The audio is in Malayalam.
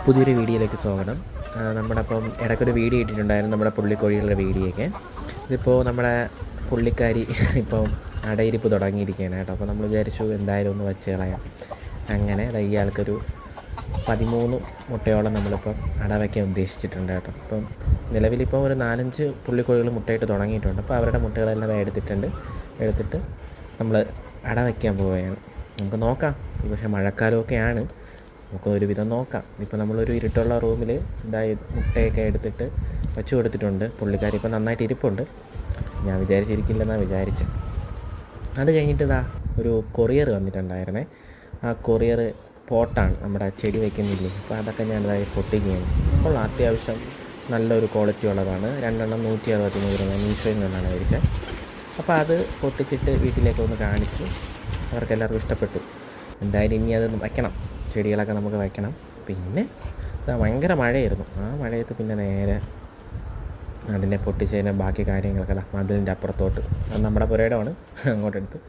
പുതിയൊരു വീഡിയോയിലേക്ക് സ്വാഗതം. നമ്മുടെ ഇപ്പം ഇടയ്ക്കൊരു വീഡിയോ ഇട്ടിട്ടുണ്ടായിരുന്നു, നമ്മുടെ പുള്ളിക്കോഴികളുടെ വീഡിയോയൊക്കെ. ഇതിപ്പോൾ നമ്മുടെ പുള്ളിക്കാരി ഇപ്പം അടയിരിപ്പ് തുടങ്ങിയിരിക്കുകയാണ് കേട്ടോ. അപ്പോൾ നമ്മൾ വിചാരിച്ചു എന്തായാലും ഒന്ന് വച്ച് കളയാം. അങ്ങനെ ഇയാൾക്കൊരു 13 മുട്ടയോളം നമ്മളിപ്പം അട വയ്ക്കാൻ ഉദ്ദേശിച്ചിട്ടുണ്ട് കേട്ടോ. ഇപ്പം നിലവിലിപ്പം ഒരു 4-5 പുള്ളിക്കോഴികൾ മുട്ടയിട്ട് തുടങ്ങിയിട്ടുണ്ട്. അപ്പോൾ അവരുടെ മുട്ടകളെല്ലാം എടുത്തിട്ട് നമ്മൾ അട വയ്ക്കാൻ പോവുകയാണ്. നമുക്ക് നോക്കാം. പക്ഷേ മഴക്കാലമൊക്കെയാണ്, നമുക്ക് ഒരുവിധം നോക്കാം. ഇപ്പോൾ നമ്മളൊരു ഇരുട്ടുള്ള റൂമിൽ മുട്ടയൊക്കെ എടുത്തിട്ട് വച്ചു കൊടുത്തിട്ടുണ്ട്. പുള്ളിക്കാരി ഇപ്പോൾ നന്നായിട്ട് ഇരിപ്പുണ്ട്. ഞാൻ വിചാരിച്ചിരിക്കില്ലെന്നാണ് വിചാരിച്ചത്. അത് കഴിഞ്ഞിട്ട് ഒരു കൊറിയർ വന്നിട്ടുണ്ടായിരുന്നേ. ആ കൊറിയർ പോട്ടാണ്, നമ്മുടെ ചെടി വയ്ക്കുന്നില്ലേ, അപ്പോൾ അതൊക്കെ ഞാൻ പൊട്ടിക്കുകയാണ്. അപ്പോൾ അത്യാവശ്യം നല്ലൊരു ക്വാളിറ്റി ഉള്ളതാണ്. 2 163 രൂപ മീഷോയിൽ നിന്നാണ് മേടിച്ചത്. അപ്പോൾ അത് പൊട്ടിച്ചിട്ട് വീട്ടിലേക്ക് ഒന്ന് കാണിച്ചു. അവർക്കെല്ലാവർക്കും ഇഷ്ടപ്പെട്ടു. എന്തായാലും ഇനി അത് വയ്ക്കണം, ചെടികളൊക്കെ നമുക്ക് വയ്ക്കണം. പിന്നെ ഭയങ്കര മഴയായിരുന്നു. ആ മഴയത്ത് പിന്നെ നേരെ അതിനെ പൊട്ടിച്ചതിൻ്റെ ബാക്കി കാര്യങ്ങളൊക്കെ മതിലിൻ്റെ അപ്പുറത്തോട്ട്, അത് നമ്മുടെ പുരയിടമാണ്, അങ്ങോട്ടെടുത്ത്